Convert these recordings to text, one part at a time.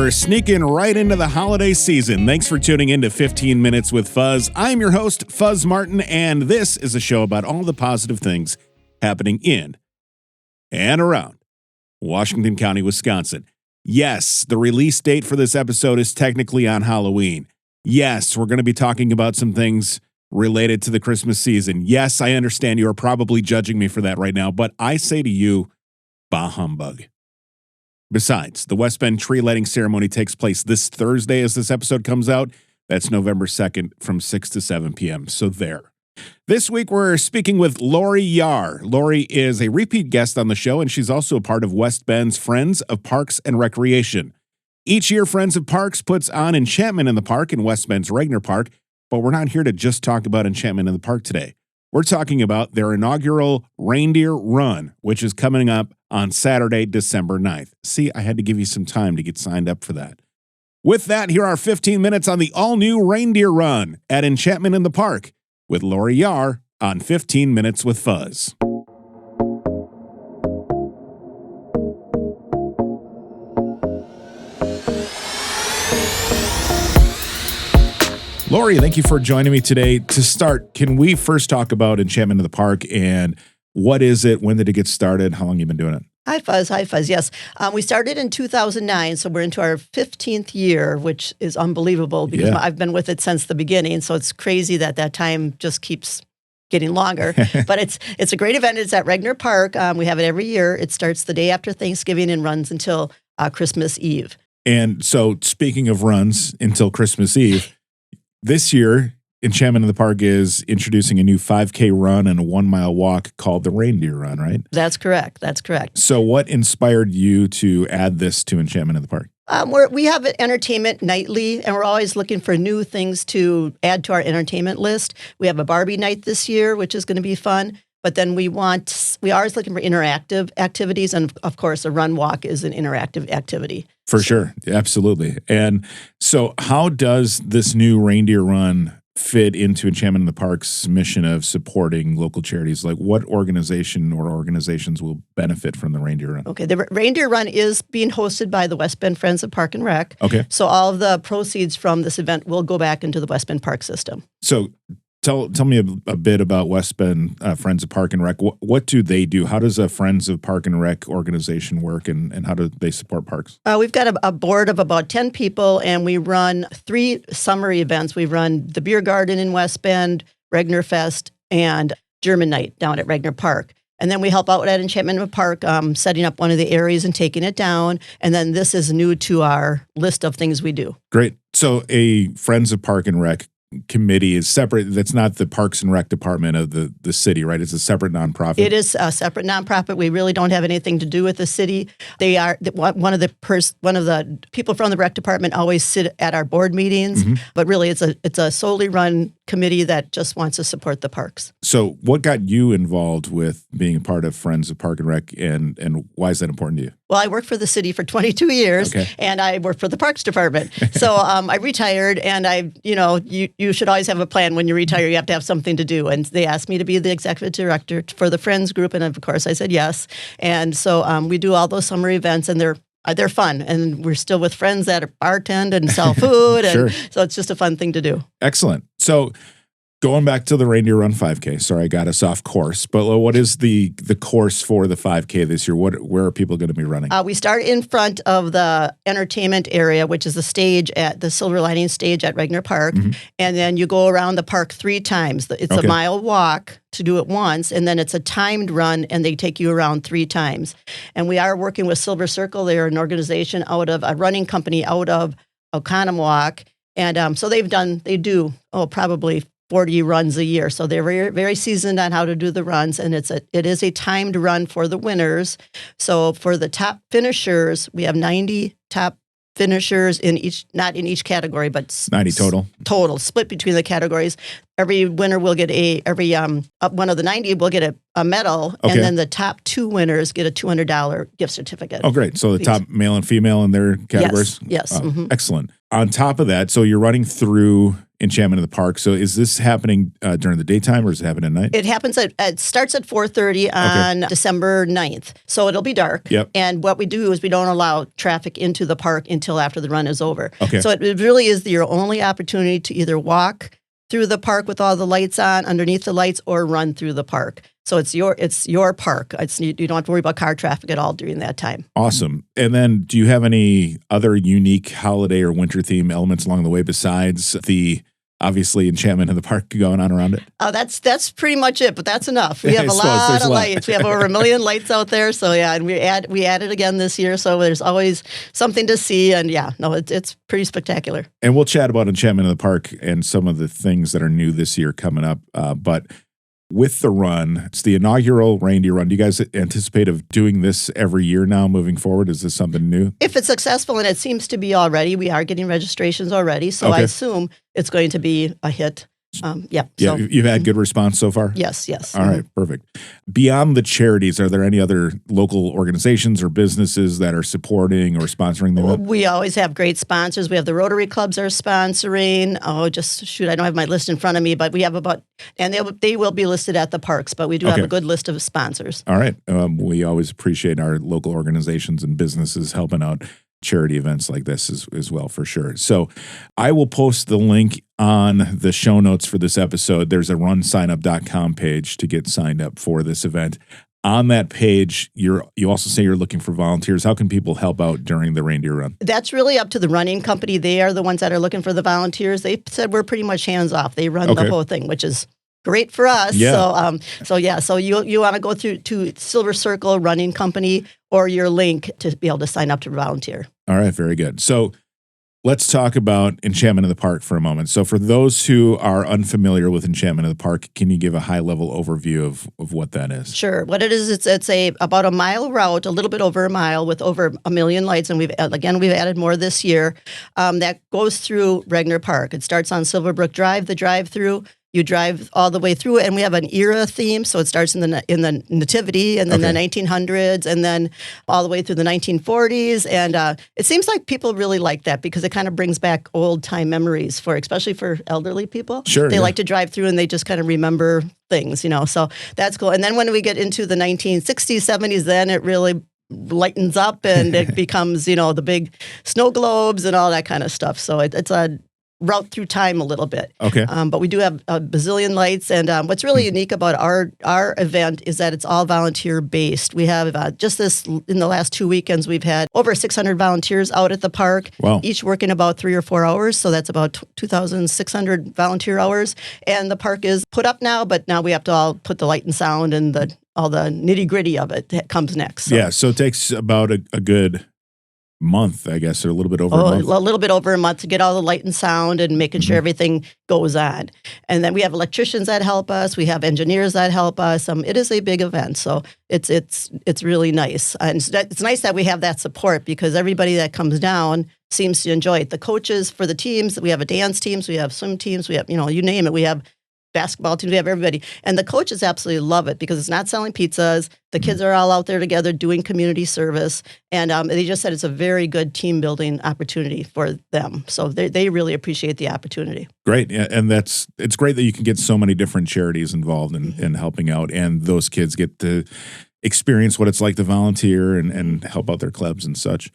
We're sneaking right into the holiday season. Thanks for tuning in to 15 Minutes with Fuzz. I'm your host, Fuzz Martin, and this is a show about all the positive things happening in and around Washington County, Wisconsin. Yes, the release date for this episode is technically on Halloween. Yes, we're going to be talking about some things related to the Christmas season. Yes, I understand you are probably judging me for that right now, but I say to you, bah humbug. Besides, the West Bend tree lighting ceremony takes place this Thursday as this episode comes out. That's November 2nd from 6 to 7 p.m. So there. This week, we're speaking with Lori Yahr. Lori is a repeat guest on the show, and she's also a part of West Bend's Friends of Parks and Recreation. Each year, Friends of Parks puts on Enchantment in the Park in West Bend's Regner Park, but we're not here to just talk about Enchantment in the Park today. We're talking about their inaugural Reindeer Run, which is coming up on Saturday, December 9th. See, I had to give you some time to get signed up for that. With that, here are 15 minutes on the all-new Reindeer Run at Enchantment in the Park with Lori Yahr on 15 Minutes with Fuzz. Lori, thank you for joining me today. To start, can we first talk about Enchantment in the Park and what is it? When did it get started? How long have you been doing it? Hi, Fuzz. Hi, Fuzz. Yes. We started in 2009, so we're into our 15th year, which is unbelievable because I've been with it since the beginning. So it's crazy that time just keeps getting longer. But it's a great event. It's at Regner Park. We have it every year. It starts the day after Thanksgiving and runs until Christmas Eve. And so speaking of runs until Christmas Eve, this year, Enchantment in the Park is introducing a new 5K run and a 1 mile walk called the Reindeer Run, right? That's correct. That's correct. So what inspired you to add this to Enchantment in the Park? We have entertainment nightly, and we're always looking for new things to add to our entertainment list. We have a Barbie night this year, which is going to be fun. But then we are always looking for interactive activities. And of course, a run walk is an interactive activity. For sure. Absolutely. And so how does this new Reindeer Run fit into Enchantment in the Park's mission of supporting local charities? Like what organization or organizations will benefit from the Reindeer Run? Okay. The Reindeer Run is being hosted by the West Bend Friends of Park and Rec. Okay. So all of the proceeds from this event will go back into the West Bend Park system. So Tell me a bit about West Bend Friends of Park and Rec. What do they do? How does a Friends of Park and Rec organization work, and how do they support parks? We've got a board of about 10 people, and we run 3 summer events. We run the Beer Garden in West Bend, Regner Fest, and German Night down at Regner Park. And then we help out at Enchantment in the Park, setting up one of the areas and taking it down. And then this is new to our list of things we do. Great. So a Friends of Park and Rec committee is separate. That's not the Parks and Rec department of the city, right? It's a separate nonprofit. It is a separate nonprofit. We really don't have anything to do with the city. They are one of the people from the rec department always sit at our board meetings, but really it's a solely run committee that just wants to support the parks. So what got you involved with being a part of Friends of Park and Rec, and why is that important to you? Well, I worked for the city for 22 years, and I worked for the Parks Department. So I retired, and you should always have a plan when you retire. You have to have something to do. And they asked me to be the executive director for the Friends group, and of course I said yes. And so we do all those summer events, and they're fun. And we're still with friends that bartend and sell food, and so it's just a fun thing to do. Excellent. So going back to the Reindeer Run 5K, sorry, I got us off course, but what is the course for the 5K this year? Where are people going to be running? We start in front of the entertainment area, which is the stage at the Silver Lining stage at Regner Park, and then you go around the park 3 times. It's a mile walk to do it once, and then it's a timed run, and they take you around 3 times. And we are working with Silver Circle. They're an organization out of a running company out of Oconomowoc, and so they do probably 40 runs a year. So they're very, very seasoned on how to do the runs, and it is a timed run for the winners. So for the top finishers, we have 90 top finishers not in each category, but 90 total. Total, split between the categories. Every winner will get one of the 90 will get a medal, and then the top 2 winners get a $200 gift certificate. Oh, great. So the top male and female in their categories? Yes. Excellent. On top of that, so you're running through Enchantment of the Park. So is this happening during the daytime or is it happening at night? It starts at 4:30 on December 9th. So it'll be dark. Yep. And what we do is we don't allow traffic into the park until after the run is over. Okay. So it really is your only opportunity to either walk through the park with all the lights on, underneath the lights, or run through the park. So it's your park. You don't have to worry about car traffic at all during that time. Awesome. And then do you have any other unique holiday or winter theme elements along the way besides the obviously Enchantment of the Park going on around it? That's pretty much it, but that's enough. We have a lot of lights. We have over 1 million lights out there. So yeah, and we added again this year. So there's always something to see. And yeah, no, it's pretty spectacular. And we'll chat about Enchantment of the Park and some of the things that are new this year coming up. But with the run, it's the inaugural Reindeer Run. Do you guys anticipate of doing this every year now moving forward? Is this something new? If it's successful, and it seems to be already, we are getting registrations already. So I assume it's going to be a hit. Yeah. So, you've had good response so far? Yes. All right, perfect. Beyond the charities, are there any other local organizations or businesses that are supporting or sponsoring the event? We always have great sponsors. We have the Rotary Clubs are sponsoring. I don't have my list in front of me, but we have and they will be listed at the parks, but we do have a good list of sponsors. All right. We always appreciate our local organizations and businesses helping out charity events like this as well, for sure. So I will post the link on the show notes for this episode. There's a runsignup.com page to get signed up for this event. On that page, you also say you're looking for volunteers. How can people help out during the Reindeer Run? That's really up to the running company. They are the ones that are looking for the volunteers. They said we're pretty much hands off. They run the whole thing, which is great for us. Yeah. So you want to go through to Silver Circle Running Company or your link to be able to sign up to volunteer. All right, very good. So let's talk about Enchantment of the Park for a moment. So for those who are unfamiliar with Enchantment of the Park, can you give a high-level overview of what that is? Sure. What it is, it's about a mile route, a little bit over a mile, with over 1 million lights, and we've added more this year. That goes through Regner Park. It starts on Silverbrook Drive, the drive-through. You drive all the way through it, and we have an era theme. So it starts in the Nativity, and then the 1900s, and then all the way through the 1940s. And it seems like people really like that because it kind of brings back old time memories especially for elderly people. Sure, they like to drive through and they just kind of remember things, So that's cool. And then when we get into the 1960s, 70s, then it really lightens up and it becomes, the big snow globes and all that kind of stuff. So it's a route through time a little bit. Okay. But we do have a bazillion lights. And what's really unique about our event is that it's all volunteer based. We have in the last 2 weekends, we've had over 600 volunteers out at the park, each working about 3 or 4 hours. So that's about 2,600 volunteer hours. And the park is put up now, but now we have to all put the light and sound and all the nitty gritty of it that comes next. So. So it takes about a good month, I guess, or a little bit over a month. A little bit over a month to get all the light and sound and making sure everything goes on. And then we have electricians that help us. We have engineers that help us. It is a big event, so it's really nice. And it's nice that we have that support because everybody that comes down seems to enjoy it. The coaches for the teams, we have a dance teams, we have swim teams, we have, you name it. We have basketball teams, we have everybody. And the coaches absolutely love it because it's not selling pizzas. The kids are all out there together doing community service. And they just said it's a very good team building opportunity for them. So they really appreciate the opportunity. Great. And it's great that you can get so many different charities involved in helping out. And those kids get to experience what it's like to volunteer and help out their clubs and such.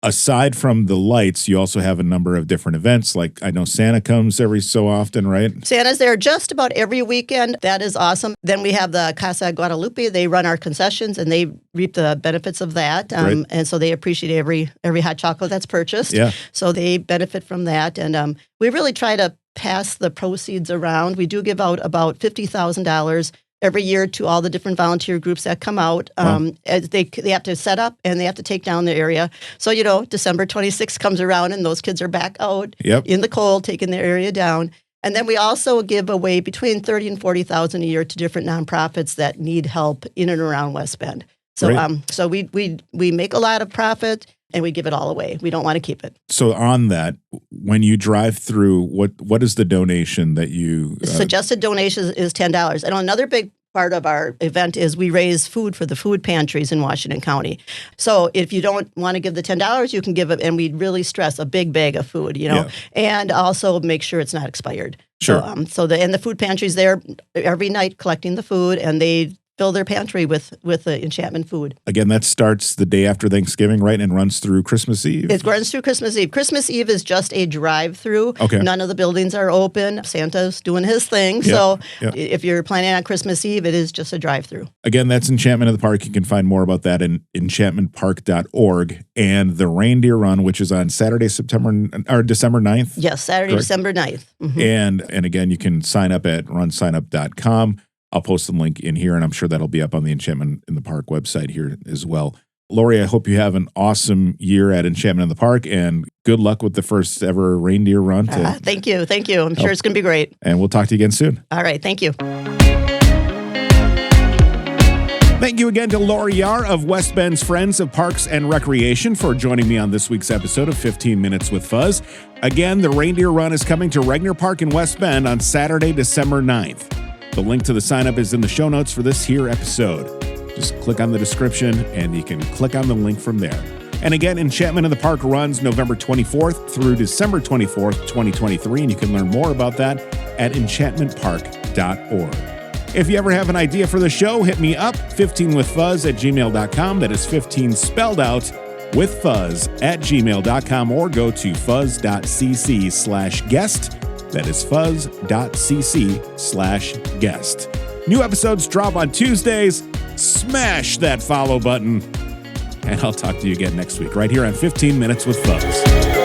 Aside from the lights, you also have a number of different events. Like I know Santa comes every so often, right? Santa's there just about every weekend. That is awesome. Then we have the Casa Guadalupe. They run our concessions and they reap the benefits of that. And so they appreciate every hot chocolate that's purchased. Yeah. So they benefit from that. And we really try to pass the proceeds around. We do give out about $50,000 every year to all the different volunteer groups that come out. They have to set up and they have to take down the area. So, December 26th comes around and those kids are back out in the cold, taking their area down. And then we also give away between $30,000 and $40,000 a year to different nonprofits that need help in and around West Bend. So, so we make a lot of profit and we give it all away. We don't want to keep it. So on that, when you drive through, what is the donation that you... Suggested donation is $10. And another big part of our event is we raise food for the food pantries in Washington County. So if you don't want to give the $10, you can give it, and we really stress a big bag of food, and also make sure it's not expired. Sure. So the food pantry's there every night collecting the food, and they fill their pantry with the Enchantment food. Again, that starts the day after Thanksgiving, right, and runs through Christmas Eve? It runs through Christmas Eve. Christmas Eve is just a drive-through. Okay. None of the buildings are open. Santa's doing his thing. So if you're planning on Christmas Eve, it is just a drive-through. Again, that's Enchantment in the Park. You can find more about that in enchantmentpark.org. And the Reindeer Run, which is on Saturday, December 9th? Yes, Saturday, correct? December 9th. Mm-hmm. And again, you can sign up at runsignup.com. I'll post the link in here, and I'm sure that'll be up on the Enchantment in the Park website here as well. Lori, I hope you have an awesome year at Enchantment in the Park, and good luck with the first ever Reindeer Run. Thank you. I'm sure it's going to be great. And we'll talk to you again soon. All right. Thank you. Thank you again to Lori Yahr of West Bend's Friends of Parks and Recreation for joining me on this week's episode of 15 Minutes with Fuzz. Again, the Reindeer Run is coming to Regner Park in West Bend on Saturday, December 9th. The link to the sign-up is in the show notes for this here episode. Just click on the description, and you can click on the link from there. And again, Enchantment in the Park runs November 24th through December 24th, 2023, and you can learn more about that at enchantmentpark.org. If you ever have an idea for the show, hit me up, 15withfuzz@gmail.com. That is 15 spelled out with fuzz @gmail.com, or go to fuzz.cc/guest. That is fuzz.cc/guest. New episodes drop on Tuesdays. Smash that follow button. And I'll talk to you again next week right here on 15 Minutes with Fuzz.